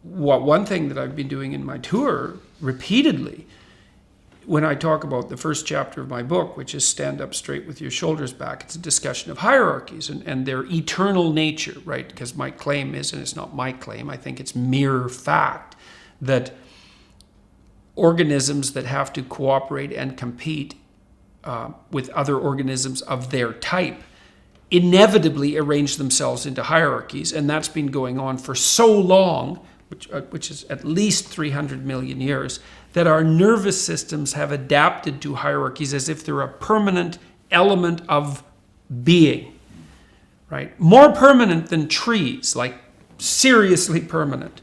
one thing that I've been doing in my tour repeatedly, when I talk about the first chapter of my book, which is Stand Up Straight with Your Shoulders Back, it's a discussion of hierarchies and their eternal nature, right? Because my claim is, and it's not my claim, I think it's mere fact, that organisms that have to cooperate and compete with other organisms of their type inevitably arrange themselves into hierarchies, and that's been going on for so long, which is at least 300 million years, that our nervous systems have adapted to hierarchies as if they're a permanent element of being, right? More permanent than trees, like seriously permanent.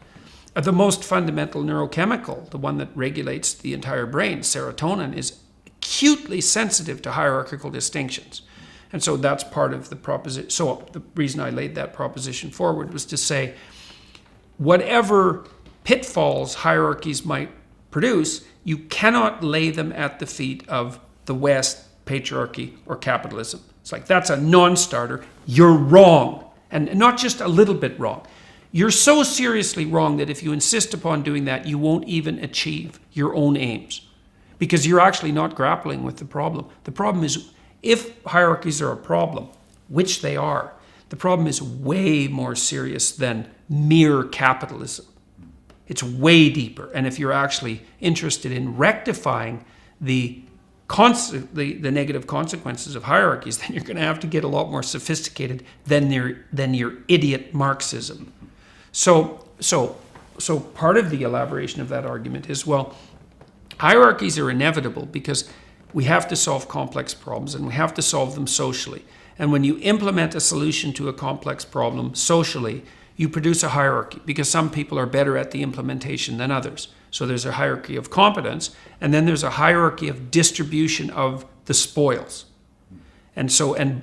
The most fundamental neurochemical, the one that regulates the entire brain, serotonin, is acutely sensitive to hierarchical distinctions. And so that's part of the proposition. So the reason I laid that proposition forward was to say, whatever pitfalls hierarchies might produce, you cannot lay them at the feet of the West, patriarchy, or capitalism. It's like, that's a non-starter. You're wrong. And not just a little bit wrong. You're so seriously wrong that if you insist upon doing that, you won't even achieve your own aims. Because you're actually not grappling with the problem. The problem is, if hierarchies are a problem, which they are, the problem is way more serious than mere capitalism. It's way deeper. And if you're actually interested in rectifying the negative consequences of hierarchies, then you're going to have to get a lot more sophisticated than your idiot Marxism. So part of the elaboration of that argument is, well, hierarchies are inevitable because we have to solve complex problems and we have to solve them socially. And when you implement a solution to a complex problem socially, you produce a hierarchy because some people are better at the implementation than others. So there's a hierarchy of competence, and then there's a hierarchy of distribution of the spoils. And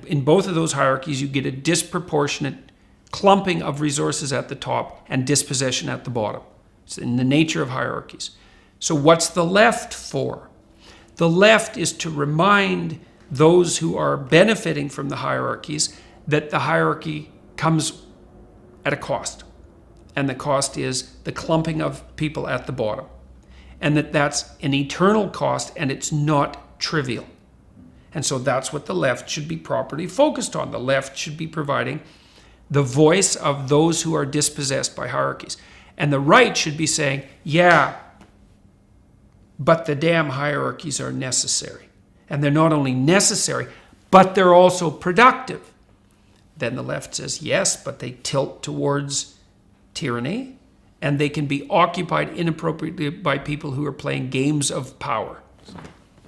in both of those hierarchies, you get a disproportionate clumping of resources at the top and dispossession at the bottom. It's in the nature of hierarchies. So what's the left for? The left is to remind those who are benefiting from the hierarchies that the hierarchy comes at a cost. And the cost is the clumping of people at the bottom. And that's an eternal cost, and it's not trivial. And so that's what the left should be properly focused on. The left should be providing the voice of those who are dispossessed by hierarchies. And the right should be saying, yeah, but the damn hierarchies are necessary. And they're not only necessary, but they're also productive. Then the left says, yes, but they tilt towards tyranny, and they can be occupied inappropriately by people who are playing games of power.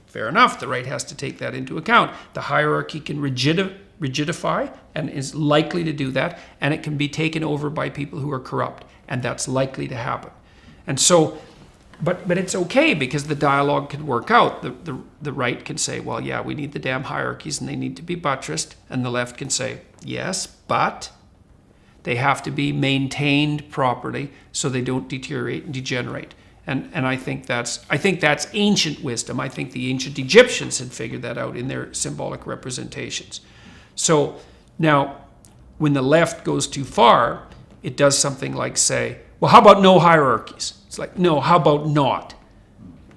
Fair enough, the right has to take that into account. The hierarchy can rigidify and is likely to do that, and it can be taken over by people who are corrupt, and that's likely to happen. And so, but it's okay because the dialogue can work out. The right can say, well, yeah, we need the damn hierarchies and they need to be buttressed, and the left can say, yes, but they have to be maintained properly so they don't deteriorate and degenerate. And I think that's ancient wisdom. I think the ancient Egyptians had figured that out in their symbolic representations. So now, when the left goes too far, it does something like say, well, how about no hierarchies? It's like, no, how about not?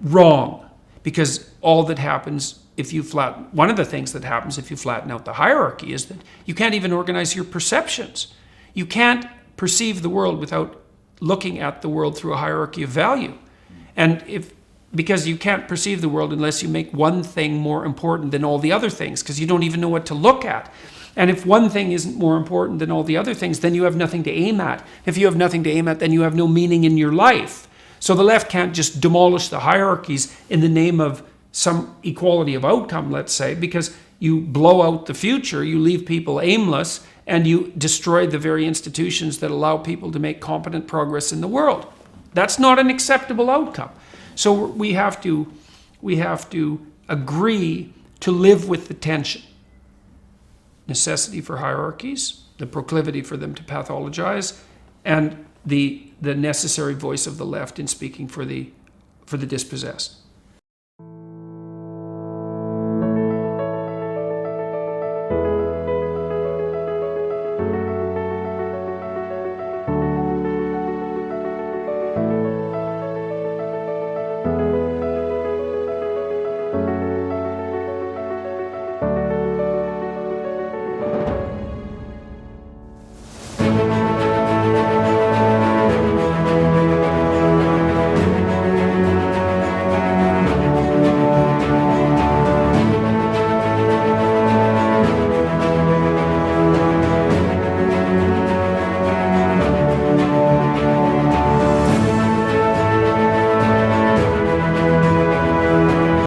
Wrong. Because all that happens one of the things that happens if you flatten out the hierarchy is that you can't even organize your perceptions. You can't perceive the world without looking at the world through a hierarchy of value. And because you can't perceive the world unless you make one thing more important than all the other things, because you don't even know what to look at. And if one thing isn't more important than all the other things, then you have nothing to aim at. If you have nothing to aim at, then you have no meaning in your life. So the left can't just demolish the hierarchies in the name of some equality of outcome, let's say, because you blow out the future, you leave people aimless, and you destroy the very institutions that allow people to make competent progress in the world. That's not an acceptable outcome. So we have to agree to live with the tension. Necessity for hierarchies, the proclivity for them to pathologize, and the necessary voice of the left in speaking for the dispossessed.